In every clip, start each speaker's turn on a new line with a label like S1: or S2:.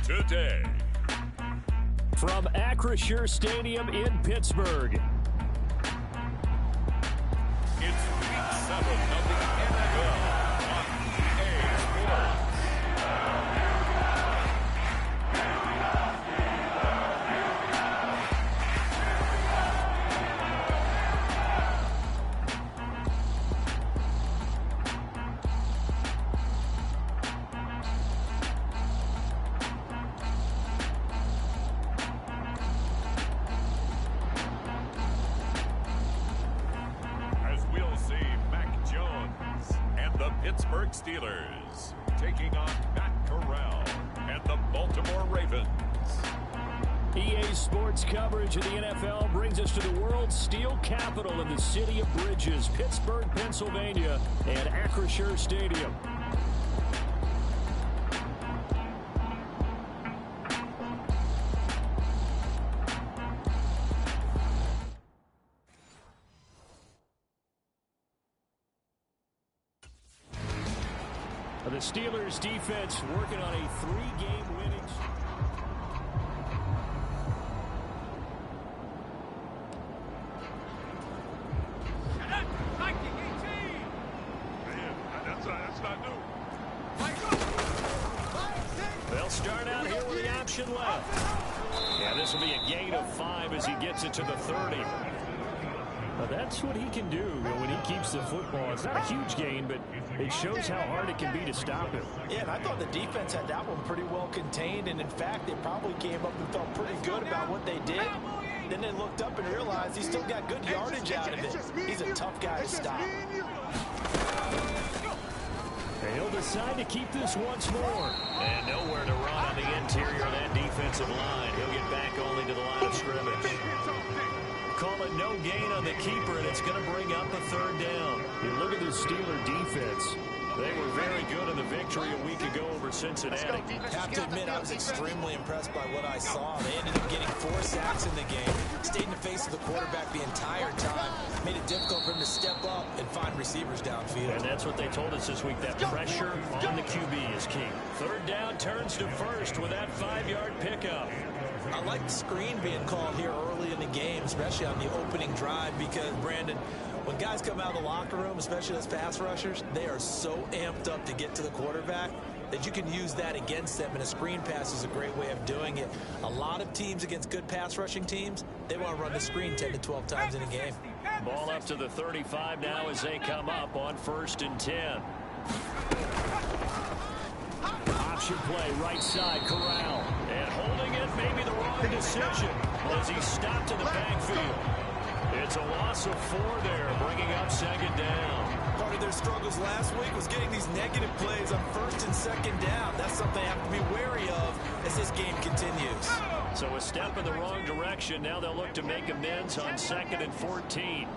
S1: today.
S2: From Acrisure Stadium in Pittsburgh.
S1: It's Week 7 of the NFL on EA Sports. Pittsburgh Steelers taking on Matt Corral and the Baltimore Ravens.
S2: EA Sports coverage of the NFL brings us to the world's steel capital in the city of Bridges, Pittsburgh, Pennsylvania, and Acrisure Stadium. The Steelers defense working on a 3-game winning streak.
S1: That's not new.
S2: They'll start out here with the option left. Yeah, this will be a gain of 5 as he gets it to the 30. Well, that's what he can do when he keeps the football. It's not a huge gain, but it shows how hard it can be to stop him.
S3: Yeah, and I thought the defense had that one pretty well contained, and in fact, they probably came up and felt pretty good about what they did. Then they looked up and realized he still got good yardage out of it. He's a tough guy to stop.
S2: And he'll decide to keep this once more.
S4: And nowhere to run on the interior of that defensive line. He'll get back only to the line of scrimmage.
S2: Call it no gain on the keeper, and it's going to bring up a 3rd down. You look at the Steeler defense. They were very good in the victory a week ago over Cincinnati.
S3: Have to admit, I was extremely impressed by what I saw. They ended up getting 4 sacks in the game, stayed in the face of the quarterback the entire time, made it difficult for him to step up and find receivers downfield.
S2: And that's what they told us this week, that pressure on the QB is key. 3rd down turns to 1st with that 5-yard pickup.
S3: I like the screen being called here early in the game, especially on the opening drive, because, Brandon, when guys come out of the locker room, especially those pass rushers, they are so amped up to get to the quarterback that you can use that against them, and a screen pass is a great way of doing it. A lot of teams against good pass rushing teams, they want to run the screen 10 to 12 times in a game.
S2: Ball up to the 35 now as they come up on 1st and 10. Option play, right side, Corral. And holding it, maybe the wrong decision as he stopped in the backfield. It's a loss of 4 there, bringing up 2nd down.
S3: Part of their struggles last week was getting these negative plays on 1st and 2nd down. That's something they have to be wary of as this game continues.
S2: So a step in the wrong direction. Now they'll look to make amends on 2nd and 14.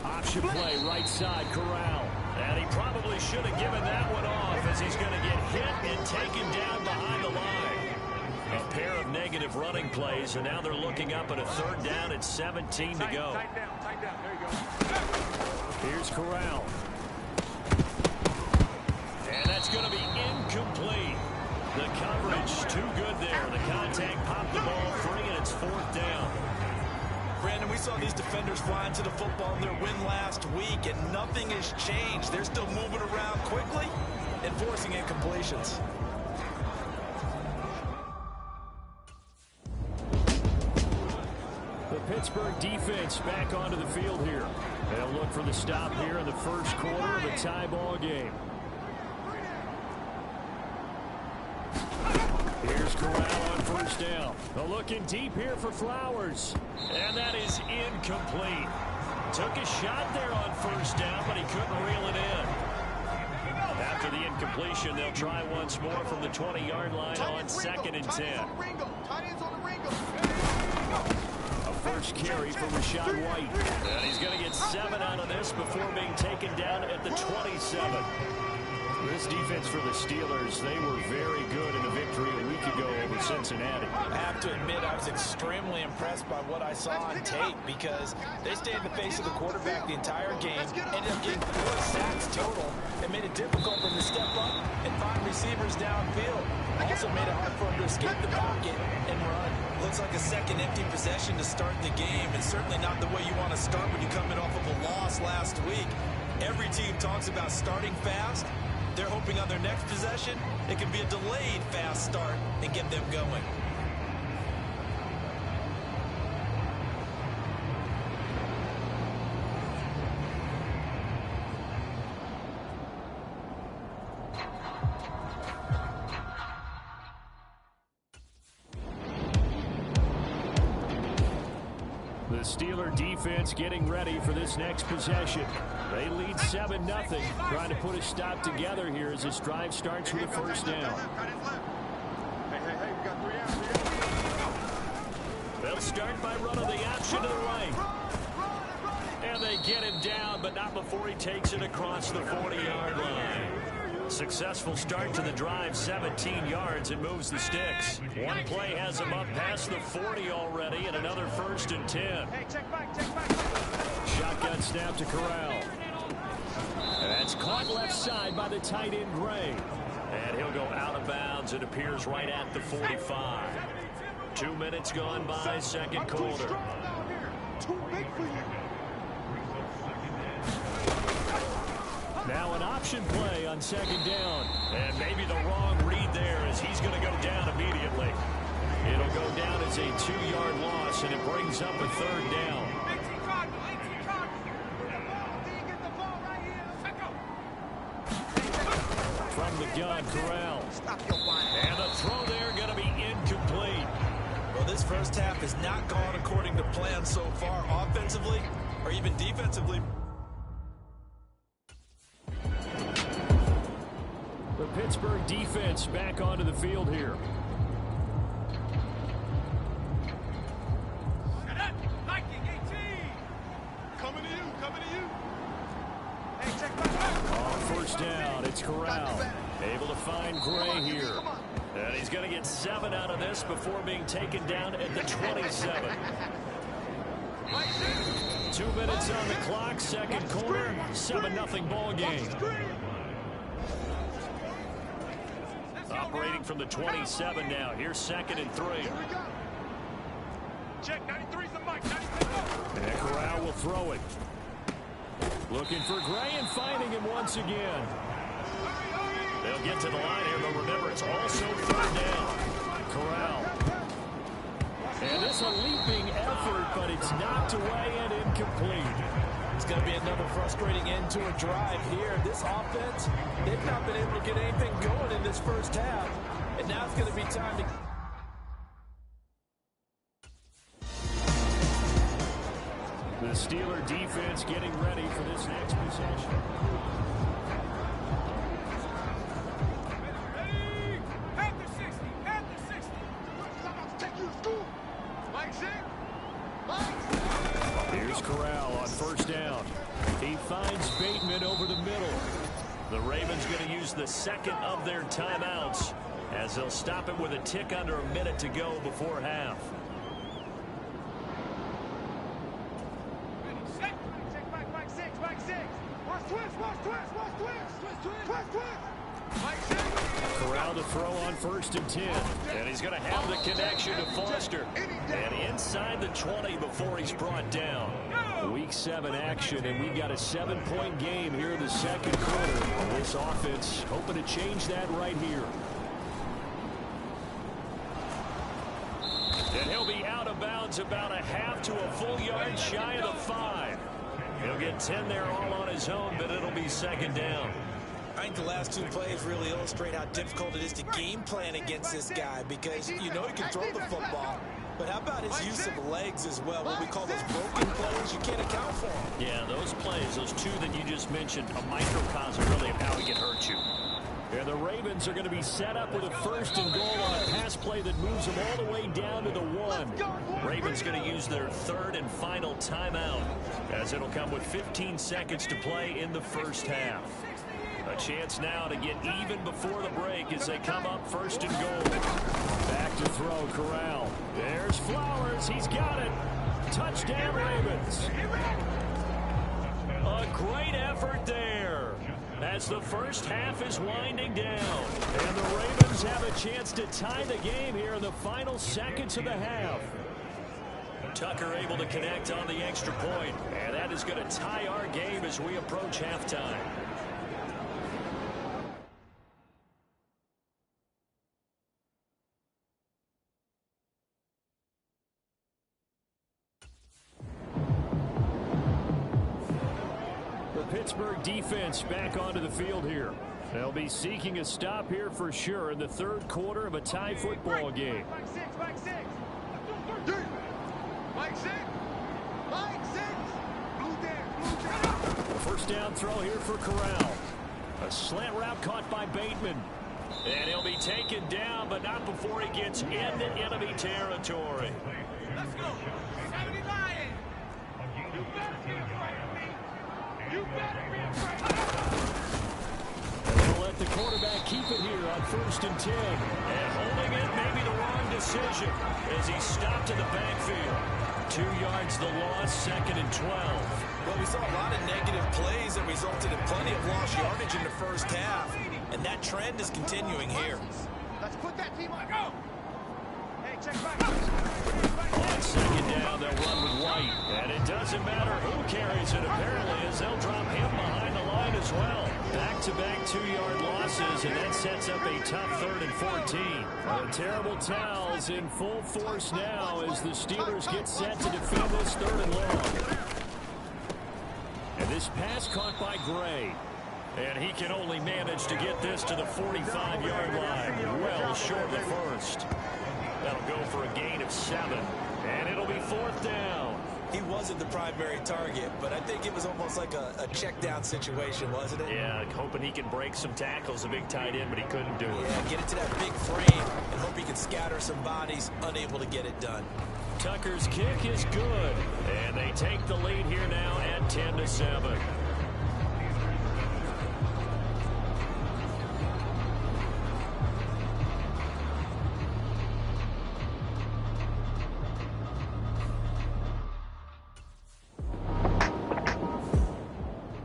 S2: Option play, right side, Corral. And he probably should have given that one off as he's going to get hit and taken down behind the line. A pair of negative running plays, and now they're looking up at a 3rd down at 17 to go.
S1: Tight down. There you go.
S2: Here's Corral. And that's going to be incomplete. The coverage too good there. The contact popped the ball free, and it's 4th down.
S3: Brandon, we saw these defenders flying to the football in their win last week, and nothing has changed. They're still moving around quickly and forcing incompletions.
S2: The Pittsburgh defense back onto the field here. They'll look for the stop here in the 1st quarter of a tie ball game. Here's Corral on 1st down. Looking deep here for Flowers. And that is incomplete. Took a shot there on 1st down, but he couldn't reel it in. After the incompletion, they'll try once more from the 20-yard line on 2nd and 10. A first carry for Rashad White. And he's going to get 7 out of this before being taken down at the 27. This defense for the Steelers, they were very good in the victory a week ago over Cincinnati.
S3: I have to admit, I was extremely impressed by what I saw on tape because they stayed in the face of the quarterback the entire game, ended up getting 4 sacks total, and made it difficult for him to step up and find receivers downfield. Also made it hard for him to escape the pocket and run. Looks like a second empty possession to start the game, and certainly not the way you want to start when you're coming off of a loss last week. Every team talks about starting fast. They're hoping on their next possession, it can be a delayed fast start and get them going.
S2: The Steeler defense getting ready for this next possession. They lead 7-0, trying to put a stop together here as this drive starts with a first down. They'll start by running the option to the right. And they get him down, but not before he takes it across the 40-yard line. Successful start to the drive, 17 yards, and moves the sticks. One play has him up past the 40 already, and another 1st and 10. Shotgun snap to Corral. And that's caught left side by the tight end Gray. And he'll go out of bounds. It appears right at the 45. 2 minutes gone by, second quarter. Now an option play on second down. And maybe the wrong read there as he's going to go down immediately. It'll go down as a 2-yard loss, and it brings up a third down. From the gun, Corral. And the throw there going to be incomplete.
S3: Well, this first half has not gone according to plan so far, offensively or even defensively.
S2: The Pittsburgh defense back onto the field here.
S1: Coming to you.
S2: On first down, it's Corral. Able to find Gray here. And he's going to get 7 out of this before being taken down at the 27. 2 minutes on the clock, second quarter, 7-0 ball game. Operating from the 27 now. Here's 2nd and 3.
S1: Check, 93's the mic.
S2: And Corral will throw it. Looking for Gray and finding him once again. They'll get to the line here, but remember, it's also 3rd down. Corral. And this a leaping effort, but it's knocked away and incomplete.
S3: It's going to be another frustrating end to a drive here. This offense, they've not been able to get anything going in this first half. And now it's going to be time to...
S2: The Steeler defense getting ready for this next possession. Here's Corral on first down. He finds Bateman over the middle. The Ravens going to use the second of their timeouts as they'll stop it with a tick under a minute to go before half. Corral to throw on 1st and 10. And he's going to have the connection to Foster. And inside the 20 before he's brought down. Week 7 action, and we've got a 7-point game here in the second quarter. This offense hoping to change that right here. And he'll be out of bounds about a half to a full yard shy of the 5. He'll get 10 there all on his own, but it'll be 2nd down.
S3: I think the last 2 plays really illustrate how difficult it is to game plan against this guy, because you know he can throw the football, but how about his use of legs as well? What we call those broken plays, you can't account for them.
S2: Yeah, those plays, those 2 that you just mentioned, a microcosm really of how he can hurt you. And the Ravens are going to be set up with a 1st and goal on a pass play that moves them all the way down to the 1. Ravens going to use their 3rd and final timeout, as it'll come with 15 seconds to play in the first half. A chance now to get even before the break as they come up 1st and goal. Back to throw, Corral. There's Flowers. He's got it. Touchdown, Ravens. A great effort there as the first half is winding down. And the Ravens have a chance to tie the game here in the final seconds of the half. Tucker able to connect on the extra point, and that is going to tie our game as we approach halftime. The Pittsburgh defense back onto the field here. They'll be seeking a stop here for sure in the third quarter of a tie football game.
S5: Back six, back six. Back six. Back six. Blue there.
S2: First down throw here for Corral. A slant route caught by Bateman. And he'll be taken down, but not before he gets into enemy territory.
S5: Let's go. 79. You better be afraid of me. You better be afraid of me.
S2: They'll let the quarterback keep it here on 1st and 10. And holding it may be the wrong decision as he stopped in the backfield. 2 yards the loss, 2nd and 12.
S3: Well, we saw a lot of negative plays that resulted in plenty of lost yardage in the first half, and that trend is continuing here.
S5: Let's put that team on. Go. Hey, check back.
S2: On 2nd down, they'll run with White. And it doesn't matter who carries it, apparently, as they'll drop him behind the line as well. Back-to-back 2-yard losses, and that sets up a tough 3rd and 14. The terrible towels in full force now as the Steelers get set to defend this 3rd and long. And this pass caught by Gray. And he can only manage to get this to the 45-yard line, well short of the first. That'll go for a gain of 7, and it'll be 4th down.
S3: He wasn't the primary target, but I think it was almost like a check down situation, wasn't it?
S2: Yeah, hoping he can break some tackles, a big tight end, but he couldn't do it.
S3: Yeah, get it to that big frame and hope he can scatter some bodies, unable to get it done.
S2: Tucker's kick is good, and they take the lead here now at 10-7.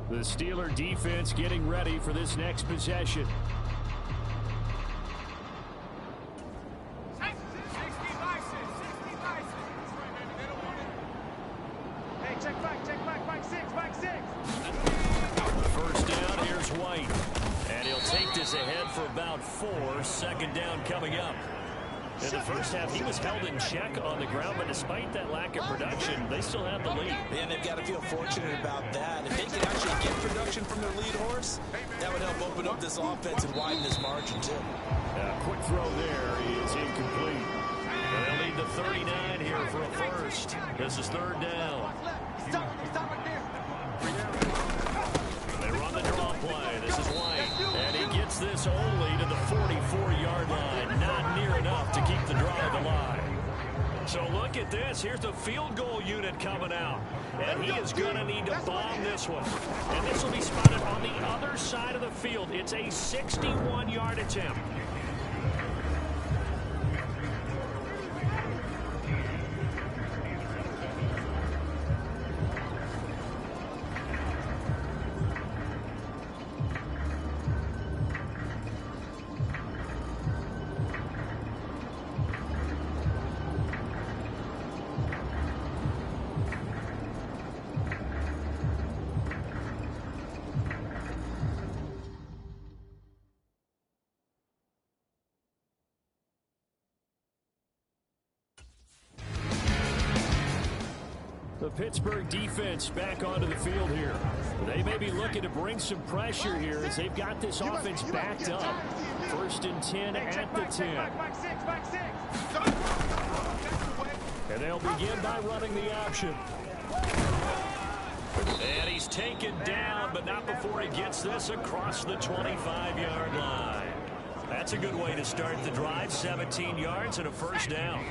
S2: The Steeler defense getting ready for this next possession.
S5: Hey, check back six, back six.
S2: First down, here's White. And he'll take this ahead for about 4. 2nd down coming up. In the first half, he was held in check on the ground, but despite that lack of production, they still have the lead.
S3: And they've got to feel fortunate about that. If they can actually get production from their lead horse, that would help open up this offense and widen this margin, too.
S2: Quick throw there is incomplete. And they'll need the 39 here for a first. This is 3rd down.
S5: Stop right there.
S2: They run the draw play. This is White. And he gets this only to the 44-yard line. Not near enough to keep the drive alive. So look at this. Here's the field goal unit coming out. And he is going to need to bomb this one. And this will be spotted on the other side of the field. It's a 61-yard attempt. The Pittsburgh defense back onto the field here. They may be looking to bring some pressure here as they've got this offense backed up. 1st and 10 at the 10.
S5: Back six.
S2: And they'll begin by running the option. And he's taken down, but not before he gets this across the 25-yard line. That's a good way to start the drive. 17 yards and a first down.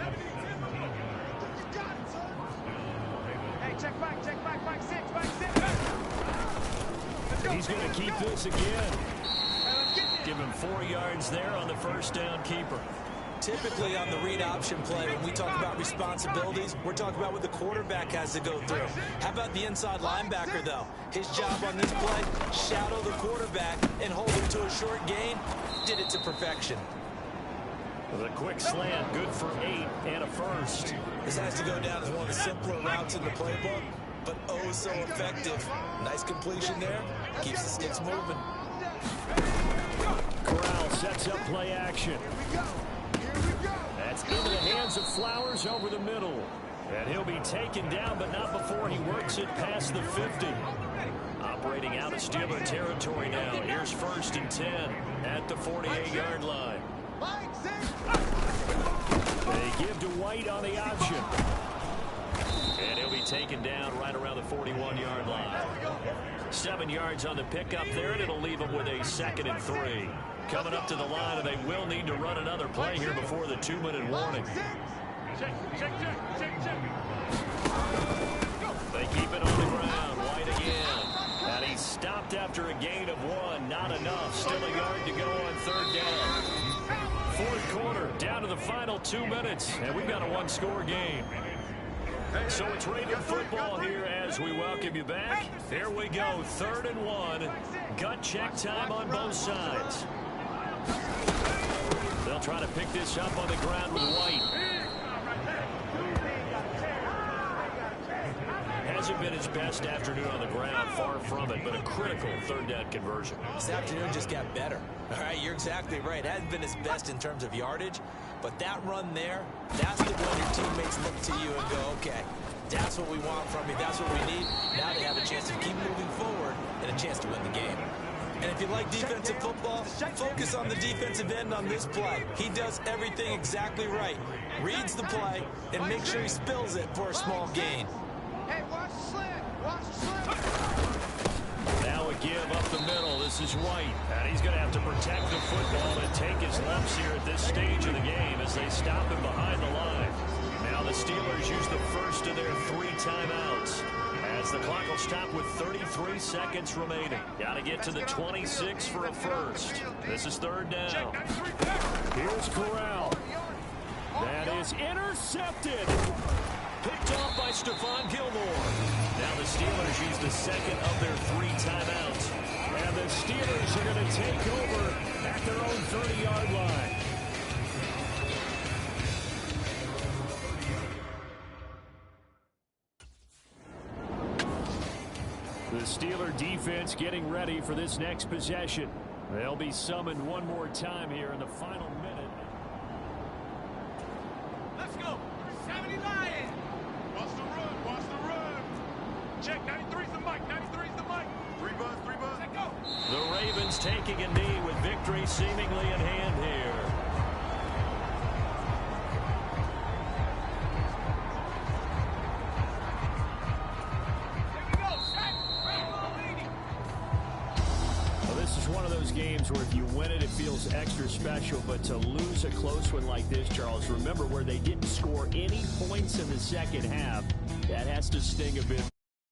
S5: Check back six.
S2: He's going to keep this again. Give him 4 yards there on the first down keeper.
S3: Typically on the read option play, when we talk about responsibilities, we're talking about what the quarterback has to go through. How about the inside linebacker, though? His job on this play, shadow the quarterback and hold him to a short gain. Did it to perfection.
S2: The quick slant, good for 8 and a first.
S3: This has to go down as one of the simpler routes in the playbook, but oh so effective. Nice completion there. Keeps the sticks moving.
S2: Corral sets up play action. That's into the hands of Flowers over the middle. And he'll be taken down, but not before he works it past the 50. Operating out of Steeler territory now. Here's 1st and 10 at the 48-yard line. They give to White on the option. And he'll be taken down right around the 41-yard line. 7 yards on the pickup there, and it'll leave them with a 2nd and 3. Coming up to the line, and they will need to run another play here before the 2-minute warning. They keep it on the ground. White again. And he's stopped after a gain of 1. Not enough. Still a yard to go on 3rd down. 4th quarter, down to the final 2 minutes, and we've got a 1-score game. So it's Raider football here as we welcome you back. Here we go, 3rd and 1. Gut check time on both sides. They'll try to pick this up on the ground with White. Hasn't been his best afternoon on the ground, far from it, but a critical 3rd down conversion.
S3: This afternoon just got better. All right, you're exactly right. Hasn't been his best in terms of yardage, but that run there, that's the one your teammates look to you and go, okay, that's what we want from you. That's what we need. Now they have a chance to keep moving forward and a chance to win the game. And if you like defensive football, focus on the defensive end on this play. He does everything exactly right. Reads the play and makes sure he spills it for a small gain.
S5: Hey, watch the slant. Watch the slant.
S2: Now a give up the middle. This is White. And he's going to have to protect the football and take his lumps here at this stage of the game as they stop him behind the line. Now the Steelers use the first of their 3 timeouts as the clock will stop with 33 seconds remaining. Got to get to the 26 for a first. This is 3rd down. Here's Corral. That is intercepted. Picked off by Stephon Gilmore. Now the Steelers use the 2nd of their 3 timeouts. And the Steelers are going to take over at their own 30-yard line. The Steeler defense getting ready for this next possession. They'll be summoned one more time here in the final minute.
S5: Let's go. 70 Lions. Watch the run. Watch the run. Check. 93's the mic. 93's the mic. 3 buzz. 3 buzz. Let go.
S2: The Ravens taking a knee with victory seemingly in hand here. One of those games where if you win it, it feels extra special, but to lose a close one like this, Charles, remember where they didn't score any points in the second half, that has to sting a bit.